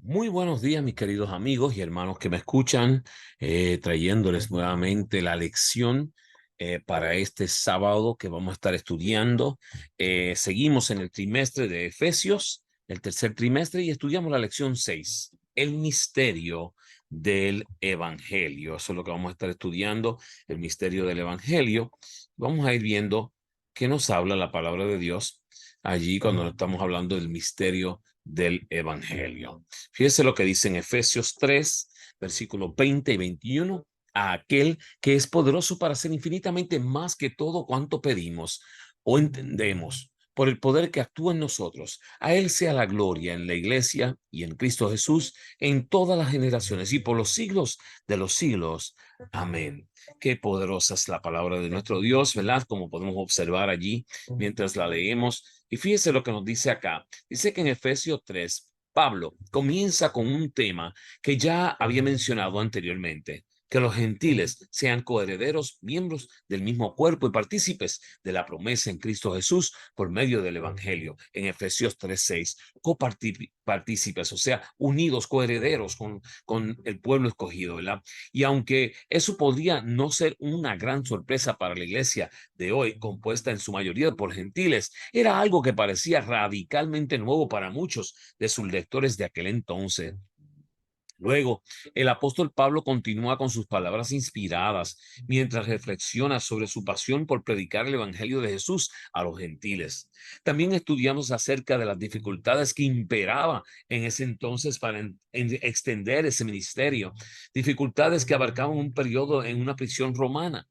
Muy buenos días, mis queridos amigos y hermanos que me escuchan, trayéndoles nuevamente la lección para este sábado que vamos a estar estudiando. Seguimos en el trimestre de Efesios, el tercer trimestre, y estudiamos la lección 6, el misterio del Evangelio. Eso es lo que vamos a estar estudiando, el misterio del Evangelio. Vamos a ir viendo qué nos habla la palabra de Dios allí cuando estamos hablando del misterio del Evangelio. Fíjese lo que dice en Efesios 3, versículos 20 y 21. A aquel que es poderoso para hacer infinitamente más que todo cuanto pedimos o entendemos, por el poder que actúa en nosotros. A él sea la gloria en la iglesia y en Cristo Jesús en todas las generaciones y por los siglos de los siglos. Amén. Qué poderosa es la palabra de nuestro Dios, ¿verdad? Como podemos observar allí mientras la leemos. Y fíjese lo que nos dice acá. Dice que en Efesios 3, Pablo comienza con un tema que ya había mencionado anteriormente, que los gentiles sean coherederos, miembros del mismo cuerpo y partícipes de la promesa en Cristo Jesús por medio del Evangelio. En Efesios 3:6, copartícipes, o sea, unidos, coherederos con el pueblo escogido, ¿verdad? Y aunque eso podría no ser una gran sorpresa para la iglesia de hoy, compuesta en su mayoría por gentiles, era algo que parecía radicalmente nuevo para muchos de sus lectores de aquel entonces. Luego, el apóstol Pablo continúa con sus palabras inspiradas mientras reflexiona sobre su pasión por predicar el evangelio de Jesús a los gentiles. También estudiamos acerca de las dificultades que imperaba en ese entonces para extender ese ministerio, dificultades que abarcaban un periodo en una prisión romana.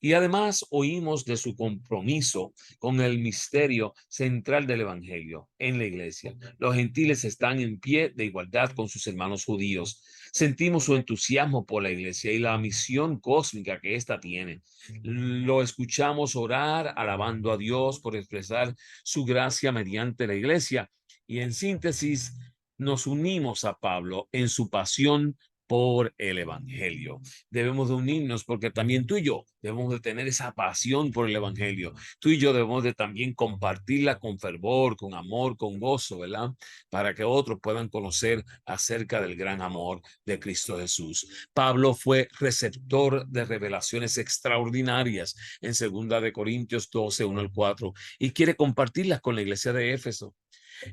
Y además oímos de su compromiso con el misterio central del Evangelio en la iglesia. Los gentiles están en pie de igualdad con sus hermanos judíos. Sentimos su entusiasmo por la iglesia y la misión cósmica que ésta tiene. Lo escuchamos orar, alabando a Dios por expresar su gracia mediante la iglesia. Y en síntesis, nos unimos a Pablo en su pasión por el Evangelio. Debemos de unirnos porque también tú y yo debemos de tener esa pasión por el Evangelio. Tú y yo debemos de también compartirla con fervor, con amor, con gozo, ¿verdad? Para que otros puedan conocer acerca del gran amor de Cristo Jesús. Pablo fue receptor de revelaciones extraordinarias en 2 Corintios 12, 1 al 4, y quiere compartirlas con la iglesia de Éfeso.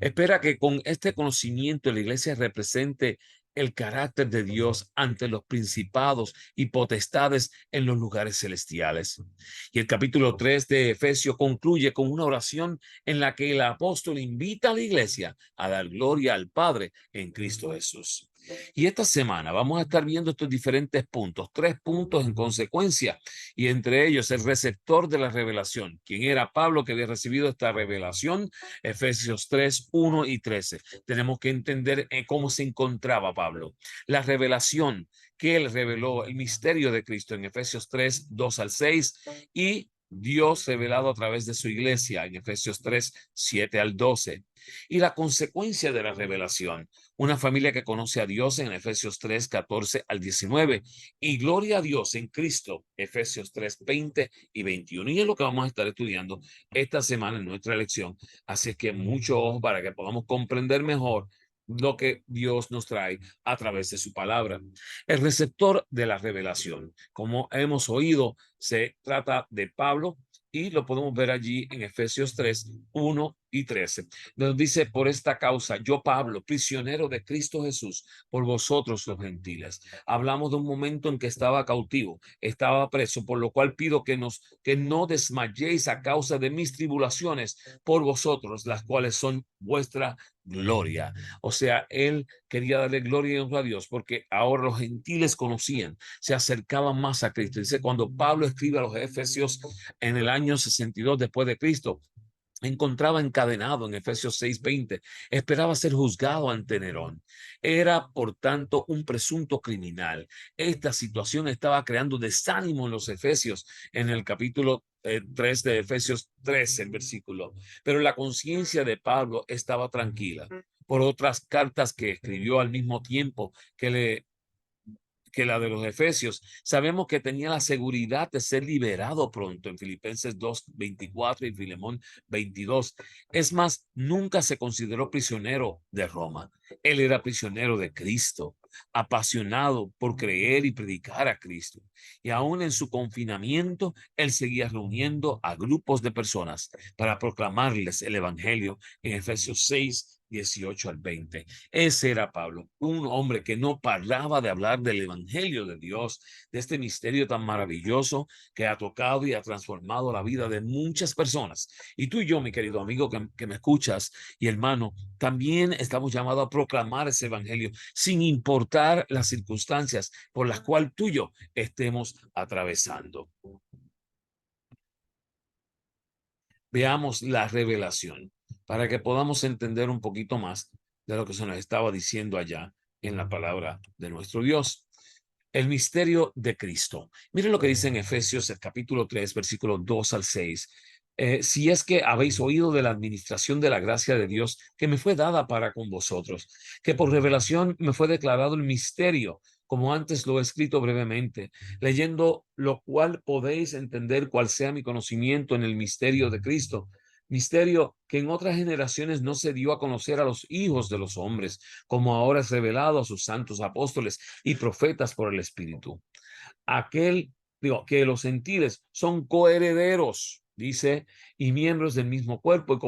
Espera que con este conocimiento la iglesia represente el carácter de Dios ante los principados y potestades en los lugares celestiales. Y el capítulo 3 de Efesios concluye con una oración en la que el apóstol invita a la iglesia a dar gloria al Padre en Cristo Jesús. Y esta semana vamos a estar viendo estos diferentes puntos, 3 puntos en consecuencia, y entre ellos el receptor de la revelación. ¿Quién era Pablo que había recibido esta revelación? Efesios 3, 1 y 13. Tenemos que entender cómo se encontraba Pablo. La revelación que él reveló, el misterio de Cristo en Efesios 3, 2 al 6, y Dios revelado a través de su iglesia en Efesios 3, 7 al 12. Y la consecuencia de la revelación, una familia que conoce a Dios en Efesios 3, 14 al 19. Y gloria a Dios en Cristo, Efesios 3, 20 y 21. Y es lo que vamos a estar estudiando esta semana en nuestra lección. Así es que mucho ojo para que podamos comprender mejor lo que Dios nos trae a través de su palabra. El receptor de la revelación, como hemos oído, se trata de Pablo y lo podemos ver allí en Efesios 3, 1 y 13. Nos dice, por esta causa, yo Pablo, prisionero de Cristo Jesús, por vosotros los gentiles. Hablamos de un momento en que estaba cautivo, estaba preso, por lo cual pido que no desmayéis a causa de mis tribulaciones por vosotros, las cuales son vuestra gloria. O sea, él quería darle gloria y honra a Dios porque ahora los gentiles conocían, se acercaban más a Cristo. Dice, cuando Pablo escribe a los Efesios en el año 62 después de Cristo, encontraba encadenado en Efesios 6:20, esperaba ser juzgado ante Nerón. Era, por tanto, un presunto criminal. Esta situación estaba creando desánimo en los efesios en el capítulo 3 de Efesios 13, el versículo. Pero la conciencia de Pablo estaba tranquila por otras cartas que escribió al mismo tiempo que la de los Efesios. Sabemos que tenía la seguridad de ser liberado pronto en Filipenses 2:24 y Filemón 22. Es más, nunca se consideró prisionero de Roma. Él era prisionero de Cristo, apasionado por creer y predicar a Cristo. Y aún en su confinamiento, él seguía reuniendo a grupos de personas para proclamarles el evangelio en Efesios 6:18 al 20. Ese era Pablo, un hombre que no paraba de hablar del evangelio de Dios, de este misterio tan maravilloso que ha tocado y ha transformado la vida de muchas personas. Y tú y yo, mi querido amigo que me escuchas y hermano, también estamos llamados a proclamar ese evangelio sin importar las circunstancias por las cuales tú y yo estemos atravesando. Veamos la revelación para que podamos entender un poquito más de lo que se nos estaba diciendo allá en la palabra de nuestro Dios. El misterio de Cristo. Miren lo que dice en Efesios, el capítulo 3, versículos 2 al 6. Si es que habéis oído de la administración de la gracia de Dios que me fue dada para con vosotros, que por revelación me fue declarado el misterio, como antes lo he escrito brevemente, leyendo lo cual podéis entender cuál sea mi conocimiento en el misterio de Cristo. Misterio que en otras generaciones no se dio a conocer a los hijos de los hombres, como ahora es revelado a sus santos apóstoles y profetas por el Espíritu. Que los gentiles son coherederos, dice, y miembros del mismo cuerpo y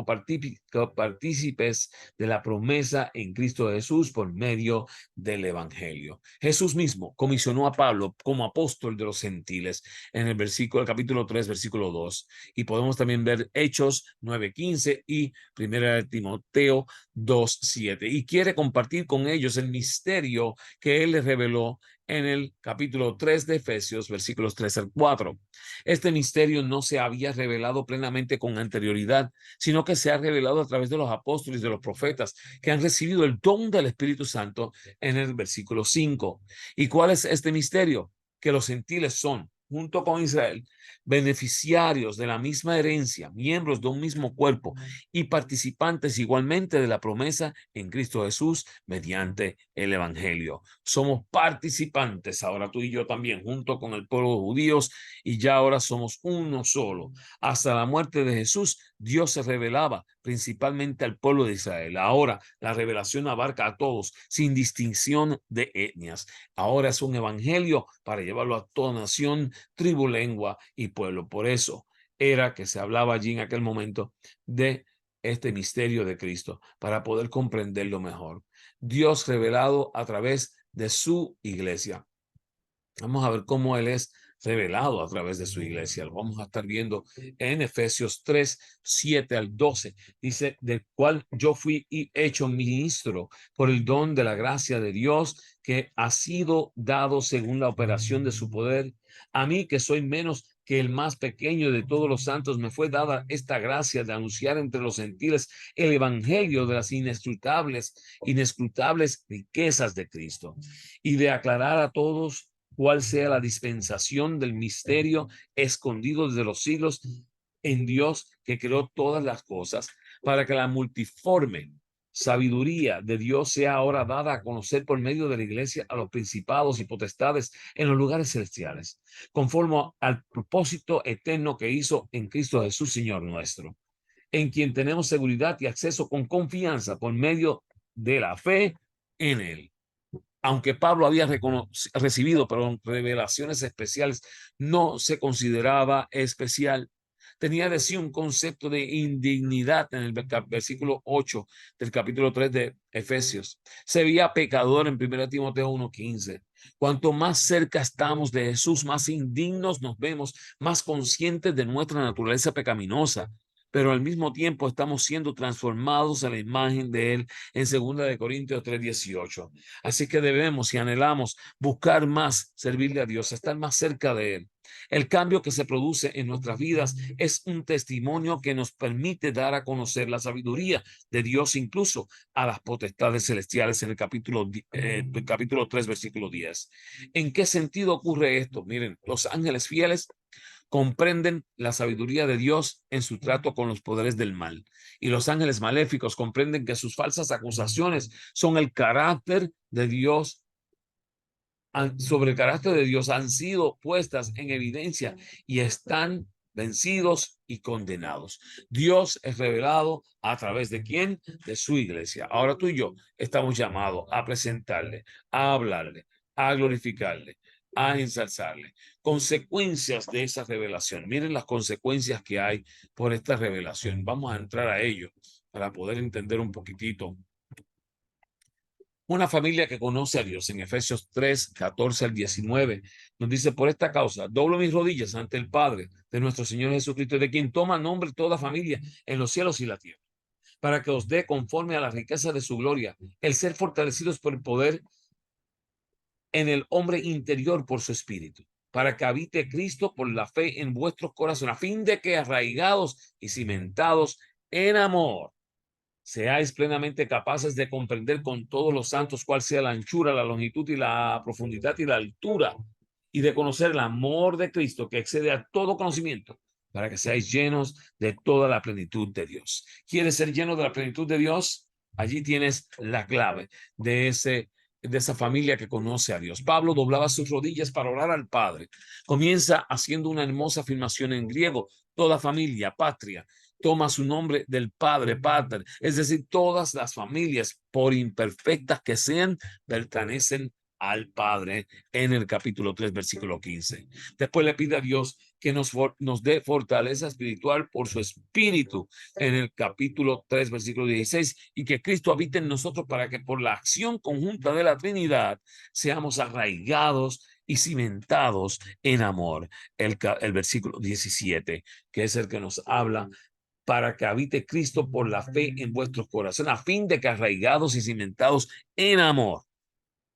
copartícipes de la promesa en Cristo Jesús por medio del Evangelio. Jesús mismo comisionó a Pablo como apóstol de los gentiles en el capítulo 3, versículo 2. Y podemos también ver Hechos 9:15 y 1 Timoteo 2:7. Y quiere compartir con ellos el misterio que él les reveló en el capítulo 3 de Efesios, versículos 3 al 4. Este misterio no se había revelado plenamente con anterioridad, sino que se ha revelado a través de los apóstoles y de los profetas que han recibido el don del Espíritu Santo en el versículo 5. ¿Y cuál es este misterio? Que los gentiles son, junto con Israel, beneficiarios de la misma herencia, miembros de un mismo cuerpo y participantes igualmente de la promesa en Cristo Jesús mediante el Evangelio. Somos participantes ahora tú y yo también, junto con el pueblo de judíos, y ya ahora somos uno solo. Hasta la muerte de Jesús, Dios se revelaba principalmente al pueblo de Israel. Ahora la revelación abarca a todos, sin distinción de etnias. Ahora es un evangelio para llevarlo a toda nación, tribu, lengua y pueblo. Por eso era que se hablaba allí en aquel momento de este misterio de Cristo, para poder comprenderlo mejor. Dios revelado a través de su iglesia. Vamos a ver cómo Él es revelado a través de su iglesia. Lo vamos a estar viendo en Efesios 3:7 al 12. Dice, del cual yo fui hecho ministro por el don de la gracia de Dios que ha sido dado según la operación de su poder. A mí, que soy menos que el más pequeño de todos los santos, me fue dada esta gracia de anunciar entre los gentiles el evangelio de las inescrutables riquezas de Cristo y de aclarar a todos cuál sea la dispensación del misterio escondido desde los siglos en Dios que creó todas las cosas, para que la multiforme sabiduría de Dios sea ahora dada a conocer por medio de la iglesia a los principados y potestades en los lugares celestiales, conforme al propósito eterno que hizo en Cristo Jesús, Señor nuestro, en quien tenemos seguridad y acceso con confianza por medio de la fe en Él. Aunque Pablo había recibido revelaciones especiales, no se consideraba especial. Tenía de sí un concepto de indignidad en el versículo 8 del capítulo 3 de Efesios. Se veía pecador en 1 Timoteo 1:15. Cuanto más cerca estamos de Jesús, más indignos nos vemos, más conscientes de nuestra naturaleza pecaminosa, pero al mismo tiempo estamos siendo transformados a la imagen de Él en 2 Corintios 3:18. Así que debemos y anhelamos buscar más servirle a Dios, estar más cerca de Él. El cambio que se produce en nuestras vidas es un testimonio que nos permite dar a conocer la sabiduría de Dios incluso a las potestades celestiales en el capítulo 3, versículo 10. ¿En qué sentido ocurre esto? Miren, los ángeles fieles comprenden la sabiduría de Dios en su trato con los poderes del mal. Y los ángeles maléficos comprenden que sus falsas acusaciones son el carácter de Dios sobre el carácter de Dios han sido puestas en evidencia y están vencidos y condenados. Dios es revelado a través de quién? De su iglesia. Ahora tú y yo estamos llamados a presentarle, a hablarle, a glorificarle, a ensalzarle. Consecuencias de esa revelación. Miren las consecuencias que hay por esta revelación. Vamos a entrar a ello para poder entender un poquitito. Una familia que conoce a Dios, en Efesios 3, 14 al 19, nos dice: por esta causa, doblo mis rodillas ante el Padre de nuestro Señor Jesucristo, de quien toma nombre toda familia en los cielos y la tierra, para que os dé, conforme a la riqueza de su gloria, el ser fortalecidos por el poder en el hombre interior por su espíritu, para que habite Cristo por la fe en vuestros corazones, a fin de que, arraigados y cimentados en amor, seáis plenamente capaces de comprender con todos los santos cuál sea la anchura, la longitud y la profundidad y la altura, y de conocer el amor de Cristo que excede a todo conocimiento, para que seáis llenos de toda la plenitud de Dios. ¿Quieres ser lleno de la plenitud de Dios? Allí tienes la clave de esa familia que conoce a Dios. Pablo doblaba sus rodillas para orar al Padre. Comienza haciendo una hermosa afirmación en griego: toda familia, patria, toma su nombre del Padre, Pater. Es decir, todas las familias, por imperfectas que sean, pertenecen al Padre, en el capítulo 3, versículo 15. Después le pide a Dios que nos dé fortaleza espiritual por su espíritu, en el capítulo 3, versículo 16, y que Cristo habite en nosotros para que por la acción conjunta de la Trinidad seamos arraigados y cimentados en amor. El versículo 17, que es el que nos habla: para que habite Cristo por la fe en vuestros corazones, a fin de que, arraigados y cimentados en amor,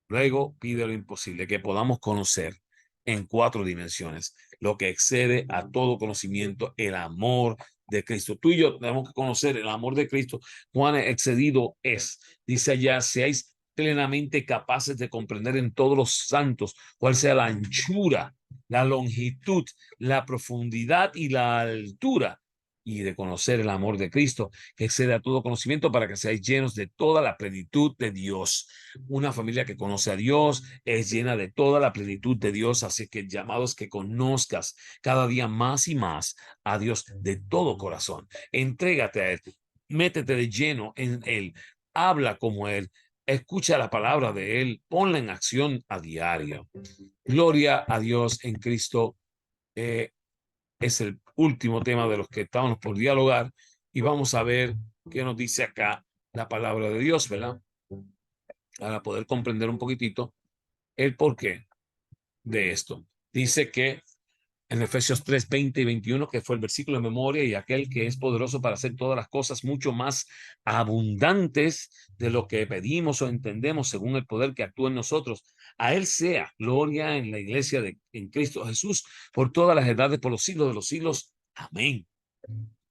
luego pide lo imposible, que podamos conocer en 4 dimensiones lo que excede a todo conocimiento, el amor de Cristo. Tú y yo tenemos que conocer el amor de Cristo, cuán excedido es. Dice allá: seáis plenamente capaces de comprender en todos los santos cuál sea la anchura, la longitud, la profundidad y la altura, y de conocer el amor de Cristo que excede a todo conocimiento, para que seáis llenos de toda la plenitud de Dios. Una familia que conoce a Dios es llena de toda la plenitud de Dios, así que llamados que conozcas cada día más y más a Dios de todo corazón. Entrégate a Él, métete de lleno en Él, habla como Él, escucha la palabra de Él, ponla en acción a diario. Gloria a Dios en Cristo. Es el último tema de los que estamos por dialogar, y vamos a ver qué nos dice acá la palabra de Dios, ¿verdad? Para poder comprender un poquitito el porqué de esto. Dice que en Efesios 3, 20 y 21, que fue el versículo de memoria: y aquel que es poderoso para hacer todas las cosas mucho más abundantes de lo que pedimos o entendemos, según el poder que actúa en nosotros, a él sea gloria en la iglesia en Cristo Jesús por todas las edades, por los siglos de los siglos. Amén.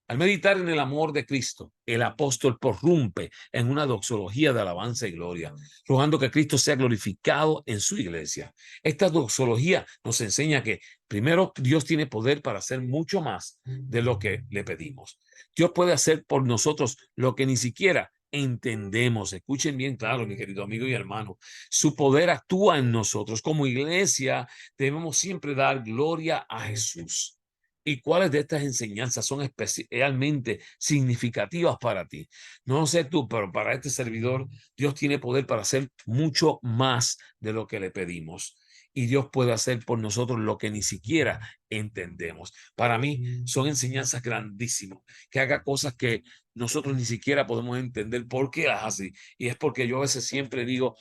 Al meditar en el amor de Cristo, el apóstol prorrumpe en una doxología de alabanza y gloria, rogando que Cristo sea glorificado en su iglesia. Esta doxología nos enseña que, primero, Dios tiene poder para hacer mucho más de lo que le pedimos. Dios puede hacer por nosotros lo que ni siquiera entendemos. Escuchen bien claro, mi querido amigo y hermano. Su poder actúa en nosotros. Como iglesia, debemos siempre dar gloria a Jesús. ¿Y cuáles de estas enseñanzas son especialmente significativas para ti? No sé tú, pero para este servidor, Dios tiene poder para hacer mucho más de lo que le pedimos. Y Dios puede hacer por nosotros lo que ni siquiera entendemos. Para mí son enseñanzas grandísimas, que haga cosas que nosotros ni siquiera podemos entender por qué las hace. Y es porque yo a veces siempre digo: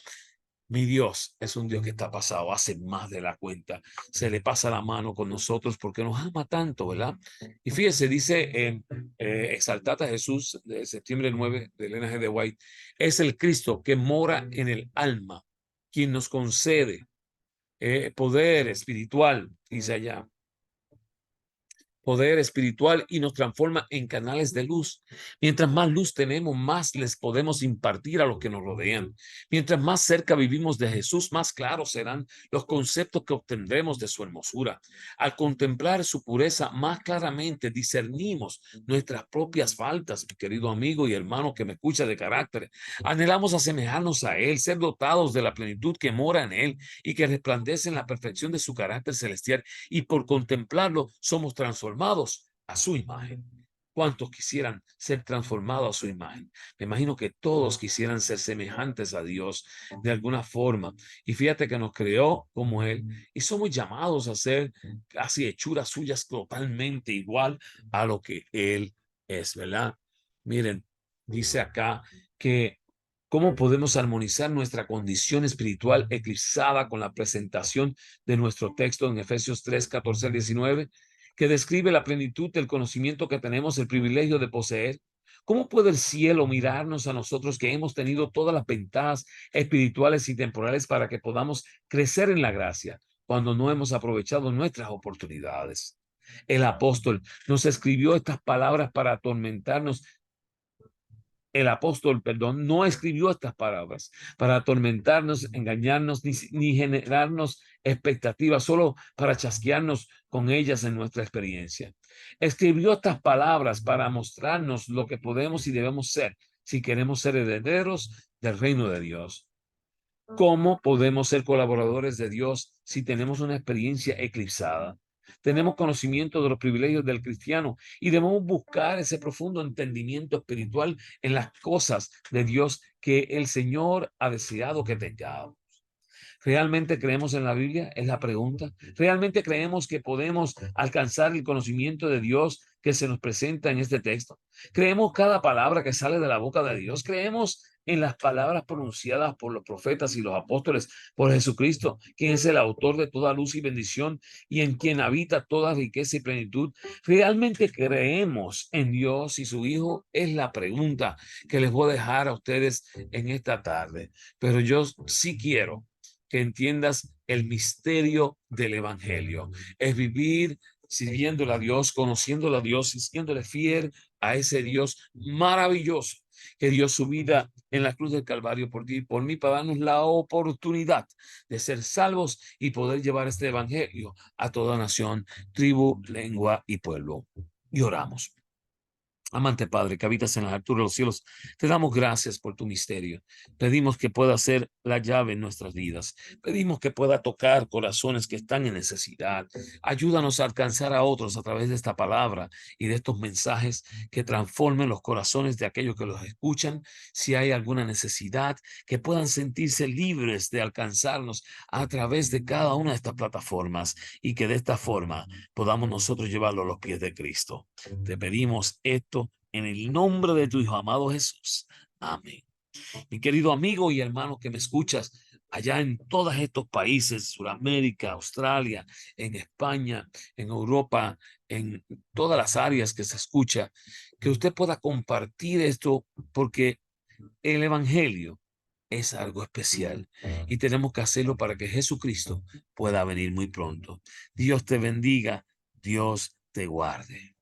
mi Dios es un Dios que está pasado, hace más de la cuenta. Se le pasa la mano con nosotros porque nos ama tanto, ¿verdad? Y fíjese, dice en Exaltad a Jesús, de septiembre 9, de Elena G. de White: es el Cristo que mora en el alma, quien nos concede poder espiritual, dice allá, poder espiritual y nos transforma en canales de luz. Mientras más luz tenemos, más les podemos impartir a los que nos rodean. Mientras más cerca vivimos de Jesús, más claros serán los conceptos que obtendremos de su hermosura. Al contemplar su pureza, más claramente discernimos nuestras propias faltas, mi querido amigo y hermano que me escucha de carácter. Anhelamos asemejarnos a Él, ser dotados de la plenitud que mora en Él y que resplandece en la perfección de su carácter celestial, y por contemplarlo somos transformados a su imagen. ¿Cuántos quisieran ser transformados a su imagen? Me imagino que todos quisieran ser semejantes a Dios de alguna forma. Y fíjate que nos creó como Él y somos llamados a ser casi hechuras suyas totalmente igual a lo que Él es, ¿verdad? Miren, dice acá que cómo podemos armonizar nuestra condición espiritual eclipsada con la presentación de nuestro texto en Efesios 3, 14 al 19, que describe la plenitud del conocimiento que tenemos el privilegio de poseer. ¿Cómo puede el cielo mirarnos a nosotros que hemos tenido todas las ventajas espirituales y temporales para que podamos crecer en la gracia cuando no hemos aprovechado nuestras oportunidades? El apóstol nos escribió estas palabras para atormentarnos. El apóstol, perdón, no escribió estas palabras para atormentarnos, engañarnos, ni generarnos expectativas, solo para chasquearnos con ellas en nuestra experiencia. Escribió estas palabras para mostrarnos lo que podemos y debemos ser si queremos ser herederos del reino de Dios. ¿Cómo podemos ser colaboradores de Dios si tenemos una experiencia eclipsada? Tenemos conocimiento de los privilegios del cristiano y debemos buscar ese profundo entendimiento espiritual en las cosas de Dios que el Señor ha deseado que tengamos. ¿Realmente creemos en la Biblia? Es la pregunta. ¿Realmente creemos que podemos alcanzar el conocimiento de Dios que se nos presenta en este texto? ¿Creemos cada palabra que sale de la boca de Dios? ¿Creemos en las palabras pronunciadas por los profetas y los apóstoles por Jesucristo, quien es el autor de toda luz y bendición y en quien habita toda riqueza y plenitud? ¿Realmente creemos en Dios y su Hijo? Es la pregunta que les voy a dejar a ustedes en esta tarde. Pero yo sí quiero que entiendas el misterio del evangelio. Es vivir sirviéndole a Dios, conociéndole a Dios y siéndole fiel a ese Dios maravilloso que dio su vida en la cruz del Calvario por ti y por mí para darnos la oportunidad de ser salvos y poder llevar este evangelio a toda nación, tribu, lengua y pueblo. Y oramos. Amante Padre, que habitas en las alturas de los cielos, te damos gracias por tu misterio. Pedimos que pueda ser la llave en nuestras vidas. Pedimos que pueda tocar corazones que están en necesidad. Ayúdanos a alcanzar a otros a través de esta palabra y de estos mensajes que transformen los corazones de aquellos que los escuchan. Si hay alguna necesidad, que puedan sentirse libres de alcanzarnos a través de cada una de estas plataformas y que de esta forma podamos nosotros llevarlo a los pies de Cristo. Te pedimos esto en el nombre de tu Hijo amado Jesús. Amén. Mi querido amigo y hermano que me escuchas allá en todos estos países, Sudamérica, Australia, en España, en Europa, en todas las áreas que se escucha, que usted pueda compartir esto porque el evangelio es algo especial y tenemos que hacerlo para que Jesucristo pueda venir muy pronto. Dios te bendiga, Dios te guarde.